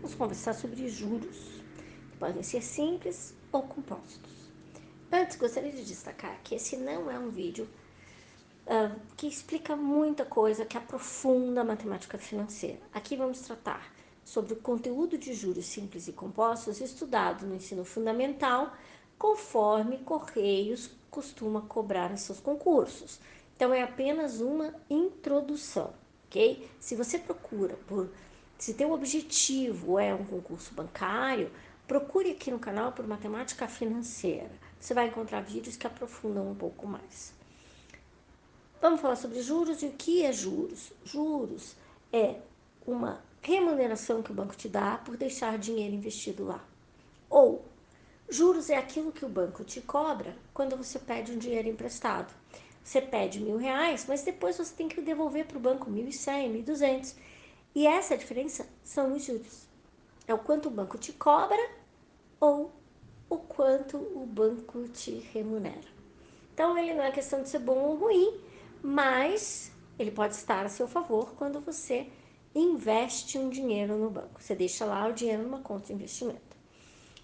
Vamos conversar sobre juros, que podem ser simples ou compostos. Antes, gostaria de destacar que esse não é um vídeo que explica muita coisa, que aprofunda a matemática financeira. Aqui vamos tratar sobre o conteúdo de juros simples e compostos estudado no ensino fundamental, conforme Correios costuma cobrar em seus concursos. Então, é apenas uma introdução, ok? Se você procura se teu objetivo é um concurso bancário, procure aqui no canal por matemática financeira. Você vai encontrar vídeos que aprofundam um pouco mais. Vamos falar sobre juros e o que é juros. Juros é uma remuneração que o banco te dá por deixar dinheiro investido lá. Ou juros é aquilo que o banco te cobra quando você pede um dinheiro emprestado. Você pede R$1.000, mas depois você tem que devolver para o banco 1.100, 1.200. E essa diferença são os juros. É o quanto o banco te cobra ou o quanto o banco te remunera. Então, ele não é questão de ser bom ou ruim, mas ele pode estar a seu favor quando você investe um dinheiro no banco. Você deixa lá o dinheiro numa conta de investimento.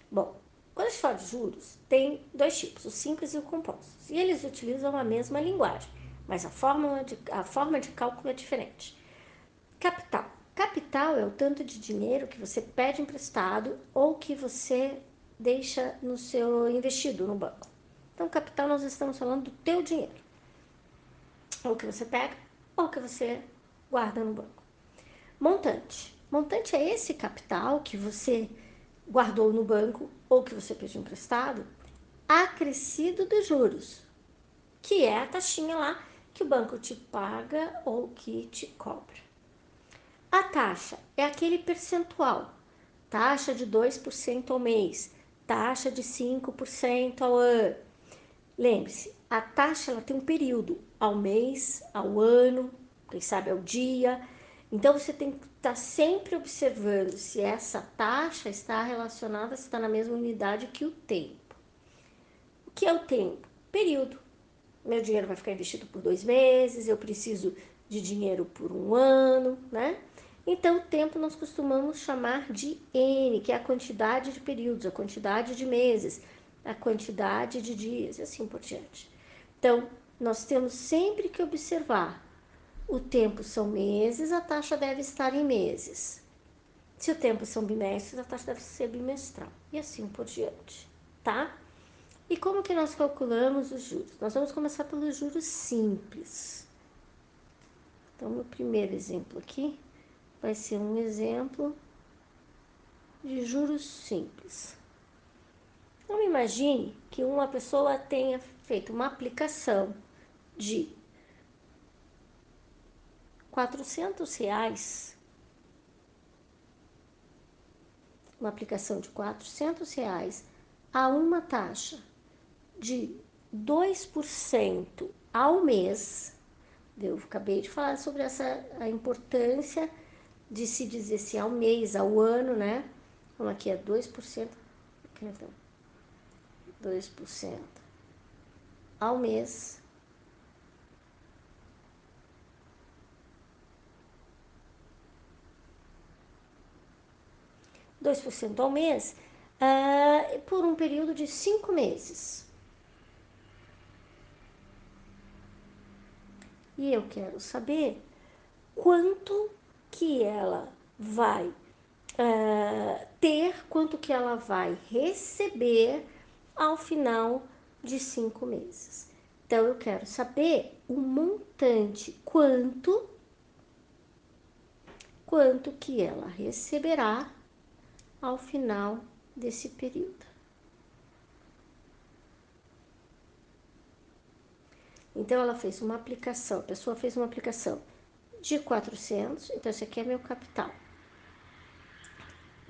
Bom, quando a gente fala de juros, tem dois tipos, o simples e o composto. E eles utilizam a mesma linguagem, mas a forma de cálculo é diferente. Capital. Capital é o tanto de dinheiro que você pede emprestado ou que você deixa no seu investido no banco. Então, capital, nós estamos falando do teu dinheiro. Ou que você pega, ou que você guarda no banco. Montante. Montante é esse capital que você guardou no banco ou que você pediu emprestado, acrescido dos juros, que é a taxinha lá que o banco te paga ou que te cobra. A taxa é aquele percentual, taxa de 2% ao mês, taxa de 5% ao ano. Lembre-se, a taxa ela tem um período, ao mês, ao ano, quem sabe ao dia. Então, você tem que estar sempre observando se essa taxa está relacionada, se está na mesma unidade que o tempo. O que é o tempo? Período. Meu dinheiro vai ficar investido por 2 meses, eu preciso de dinheiro por 1 ano, né? Então, o tempo nós costumamos chamar de N, que é a quantidade de períodos, a quantidade de meses, a quantidade de dias e assim por diante. Então, nós temos sempre que observar. O tempo são meses, a taxa deve estar em meses. Se o tempo são bimestres, a taxa deve ser bimestral e assim por diante, tá? E como que nós calculamos os juros? Nós vamos começar pelos juros simples. Então, o primeiro exemplo aqui vai ser um exemplo de juros simples. Então, imagine que uma pessoa tenha feito uma aplicação de R$400, uma aplicação de R$400 a uma taxa de 2% ao mês. Eu acabei de falar sobre a importância de se dizer se ao mês, ao ano, né? Então, aqui é 2%, então, 2% ao mês. $2 ao mês, por um período de 5 meses. E eu quero saber quanto que ela vai ter, quanto que ela vai receber ao final de 5 meses. Então, eu quero saber o montante, quanto que ela receberá ao final desse período. Então, ela fez uma aplicação, a pessoa fez uma aplicação de 400, então esse aqui é meu capital.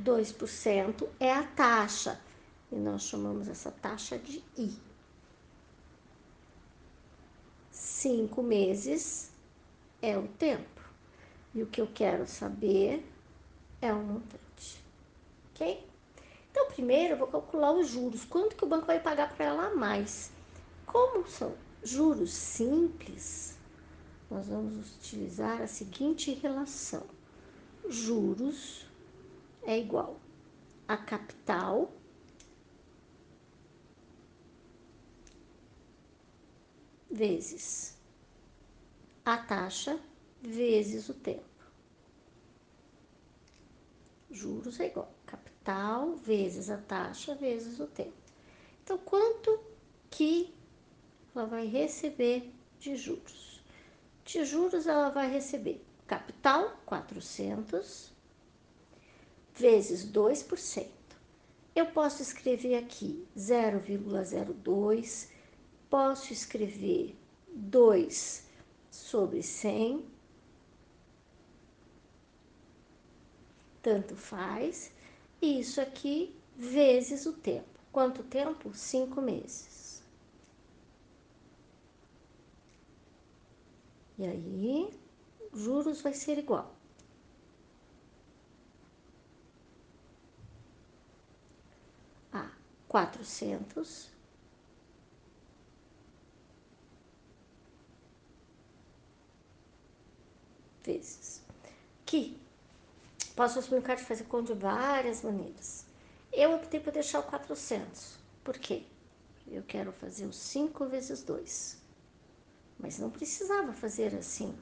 2% é a taxa, e nós chamamos essa taxa de I. 5 meses é o tempo, e o que eu quero saber é o montante, ok? Então, primeiro eu vou calcular os juros, quanto que o banco vai pagar para ela a mais. Como são juros simples, nós vamos utilizar a seguinte relação. Juros é igual a capital vezes a taxa vezes o tempo. Juros é igual a capital vezes a taxa vezes o tempo. Então, quanto que ela vai receber de juros? De juros, ela vai receber capital, 400, vezes 2%. Eu posso escrever aqui 0,02, posso escrever 2 sobre 100, tanto faz. E isso aqui vezes o tempo. Quanto tempo? 5 meses. E aí, juros vai ser igual a 400 vezes. Que posso explicar de fazer conta de várias maneiras. Eu optei por deixar o 400. Por quê? Eu quero fazer o 5 vezes 2. Mas não precisava fazer assim.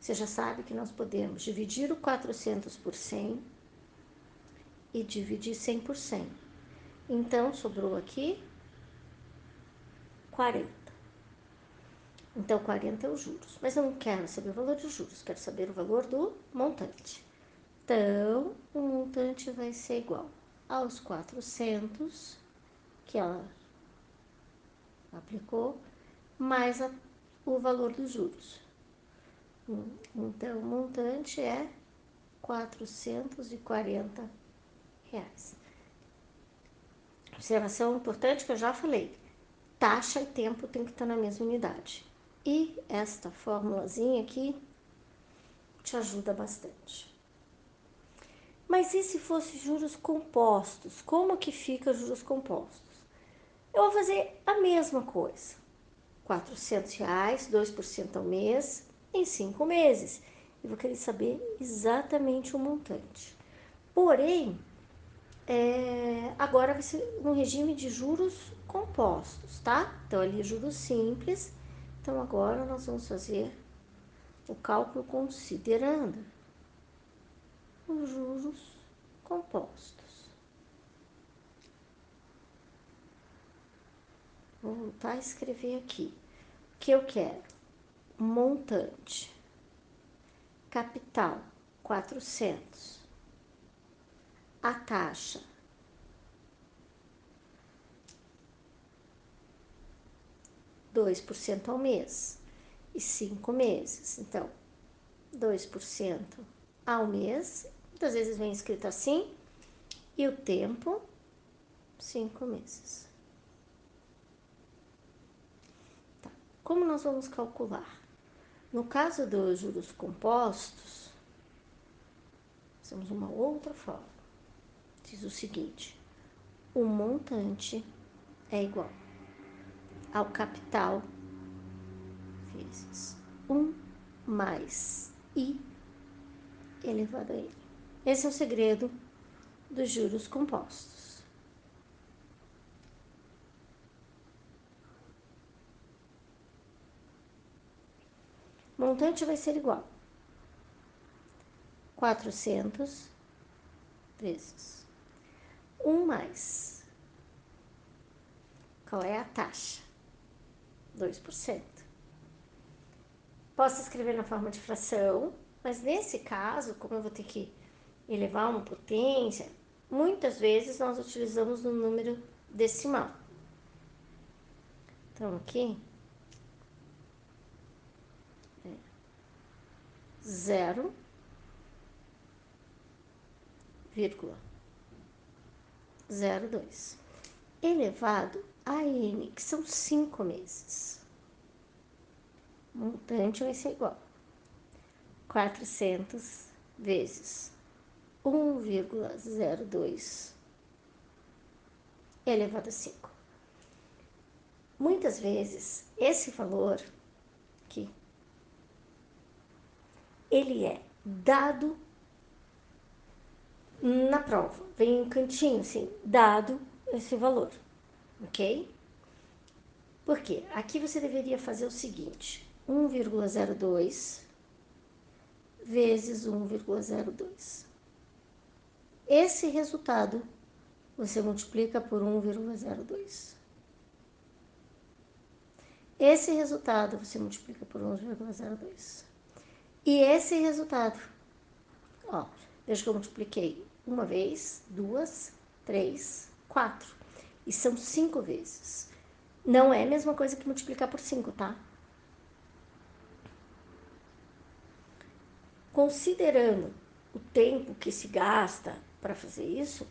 Você já sabe que nós podemos dividir o 400 por 100 e dividir 100 por 100. Então, sobrou aqui 40. Então, 40 é os juros. Mas eu não quero saber o valor dos juros, quero saber o valor do montante. Então, o montante vai ser igual aos 400 que ela aplicou, mais o valor dos juros. Então, o montante é 440 reais. Observação importante que eu já falei: taxa e tempo tem que estar na mesma unidade. E esta formulazinha aqui te ajuda bastante. Mas e se fosse juros compostos? Como que fica juros compostos? Eu vou fazer a mesma coisa. R$400, 2% ao mês, em 5 meses. Eu vou querer saber exatamente o montante. Porém, agora vai ser no regime de juros compostos, tá? Então, ali juros simples. Então, agora nós vamos fazer o cálculo considerando os juros compostos. Vou voltar a escrever aqui. O que eu quero? Montante. Capital, 400. A taxa, 2% ao mês. E 5 meses. Então, 2% ao mês. Muitas vezes vem escrito assim. E o tempo, 5 meses. Tá. Como nós vamos calcular? No caso dos juros compostos, temos uma outra forma. Diz o seguinte: o montante é igual ao capital vezes 1 mais I elevado a N. Esse é o segredo dos juros compostos. O montante vai ser igual a 400 vezes 1 mais. Qual é a taxa? 2%. Posso escrever na forma de fração, mas nesse caso, como eu vou ter que elevar uma potência, muitas vezes nós utilizamos o número decimal. Então, aqui, 0,02 elevado a N, que são 5 meses. O montante vai ser igual a 400 vezes 1,02 elevado a 5. Muitas vezes, esse valor aqui ele é dado na prova. Vem um cantinho assim, dado esse valor, ok? Por quê? Aqui você deveria fazer o seguinte, 1,02 vezes 1,02. Esse resultado você multiplica por 1,02. Esse resultado você multiplica por 1,02. E esse resultado, ó, veja que eu multipliquei uma vez, duas, três, quatro. E são 5 vezes. Não é a mesma coisa que multiplicar por 5, tá? Considerando o tempo que se gasta para fazer isso,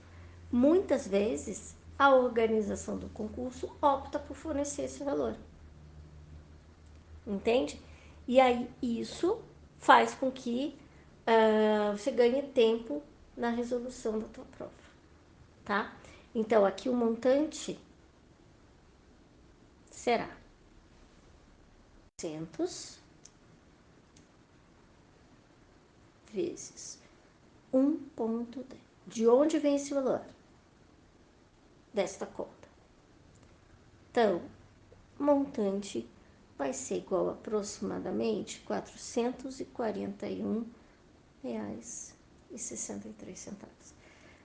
muitas vezes a organização do concurso opta por fornecer esse valor. Entende? E aí isso faz com que você ganhe tempo na resolução da tua prova, tá? Então aqui o montante será 200 vezes 1,10. De onde vem esse valor? Desta conta. Então, montante vai ser igual a aproximadamente R$441,63.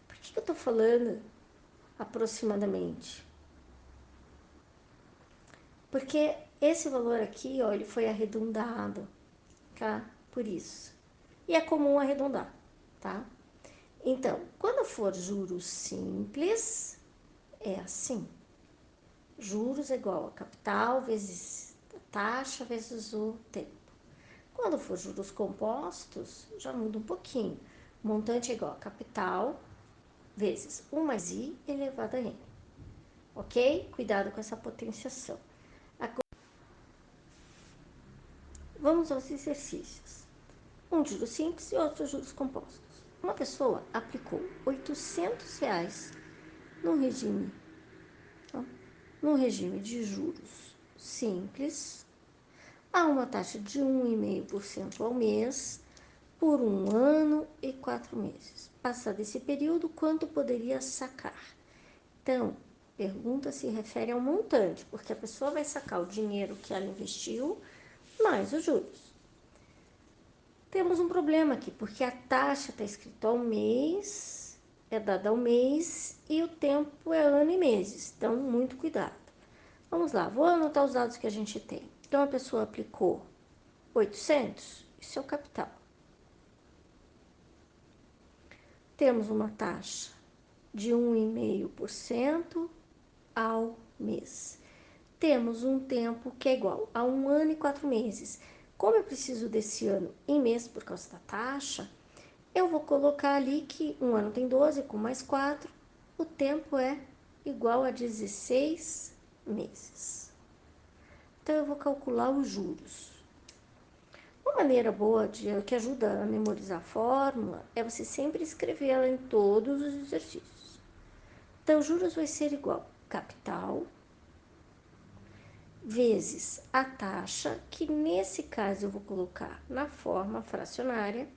Por que eu tô falando aproximadamente? Porque esse valor aqui, ó, ele foi arredondado, tá? Por isso. E é comum arredondar, tá? Então, quando for juros simples, é assim. Juros é igual a capital vezes a taxa vezes o tempo. Quando for juros compostos, já muda um pouquinho. Montante é igual a capital vezes 1 mais i elevado a n. Ok? Cuidado com essa potenciação. Vamos aos exercícios. Um juros simples e outro juros compostos. Uma pessoa aplicou R$800 no regime de juros simples a uma taxa de 1,5% ao mês por 1 ano e 4 meses. Passado esse período, quanto poderia sacar? Então, pergunta se refere ao montante, porque a pessoa vai sacar o dinheiro que ela investiu mais os juros. Temos um problema aqui, porque a taxa está escrito ao mês, é dada ao mês e o tempo é ano e meses. Então, muito cuidado. Vamos lá, vou anotar os dados que a gente tem. Então, a pessoa aplicou 800, isso é o capital. Temos uma taxa de 1,5% ao mês. Temos um tempo que é igual a 1 ano e 4 meses. Como eu preciso desse ano em mês por causa da taxa, eu vou colocar ali que um ano tem 12, com mais 4, o tempo é igual a 16 meses. Então, eu vou calcular os juros. Uma maneira boa que ajuda a memorizar a fórmula é você sempre escrever ela em todos os exercícios. Então, juros vai ser igual capital vezes a taxa, que nesse caso eu vou colocar na forma fracionária,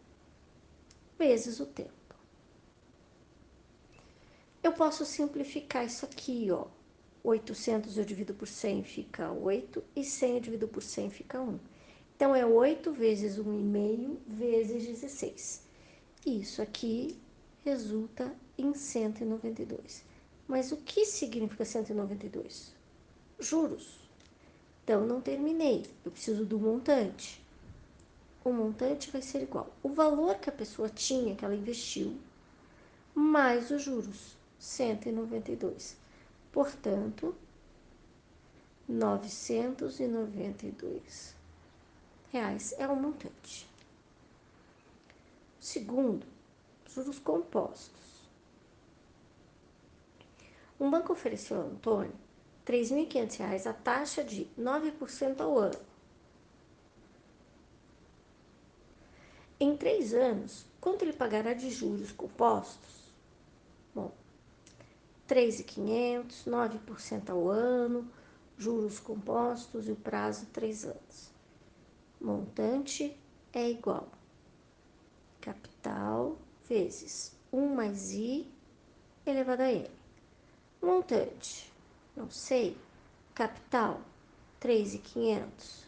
vezes o tempo. Eu posso simplificar isso aqui, ó. 800 eu divido por 100 fica 8 e 100 eu divido por 100 fica 1. Então, é 8 vezes 1,5 vezes 16. Isso aqui resulta em 192. Mas o que significa 192? Juros. Então, não terminei. Eu preciso do montante. O montante vai ser igual o valor que a pessoa tinha, que ela investiu, mais os juros, 192. Portanto, R$992 é o montante. Segundo, juros compostos. Um banco ofereceu ao Antônio R$3.500 a taxa de 9% ao ano. Em 3 anos, quanto ele pagará de juros compostos? Bom, 3.500, 9% ao ano, juros compostos e o prazo 3 anos. Montante é igual capital vezes 1 mais I elevado a N. Montante, não sei, capital, 3.500.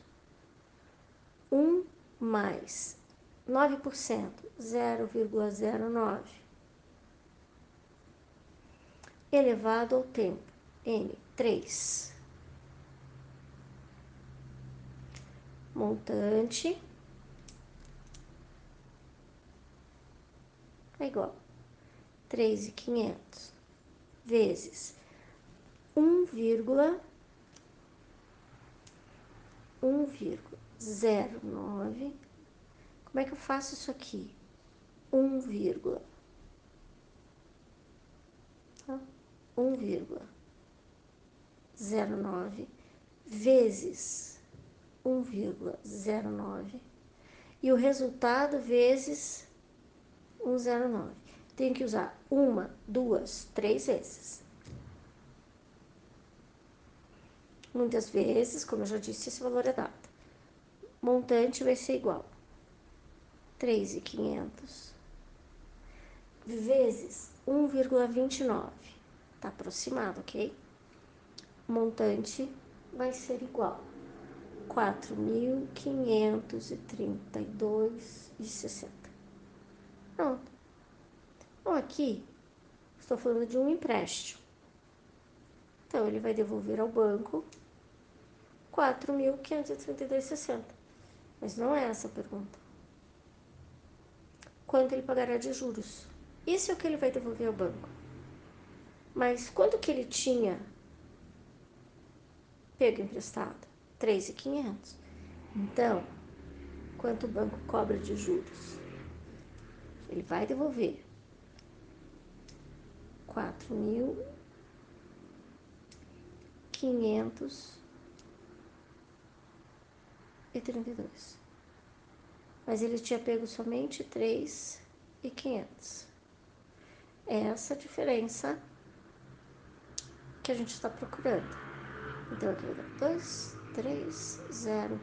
1 mais 9%, 0,09, elevado ao tempo, N, 3. Montante é igual a 3.500 vezes 1,09. Como é que eu faço isso aqui? 1,09 vezes 1,09 e o resultado vezes 1,09. Tenho que usar 1, 2, 3 vezes. Muitas vezes, como eu já disse, esse valor é dado. Montante vai ser igual a 3.500 vezes 1,29. Tá aproximado, ok? Montante vai ser igual a 4.532,60. Pronto. Então, aqui, estou falando de um empréstimo. Então, ele vai devolver ao banco 4.532,60. Mas não é essa a pergunta. Quanto ele pagará de juros? Isso é o que ele vai devolver ao banco. Mas quanto que ele tinha pego emprestado? 3.500. Então, quanto o banco cobra de juros? Ele vai devolver 4.532. Mas ele tinha pego somente 3.500. É essa a diferença que a gente está procurando. Então, aqui vai dar 2, 3, 0,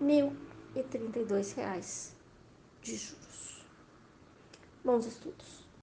R$ 1.032 de juros. Bons estudos.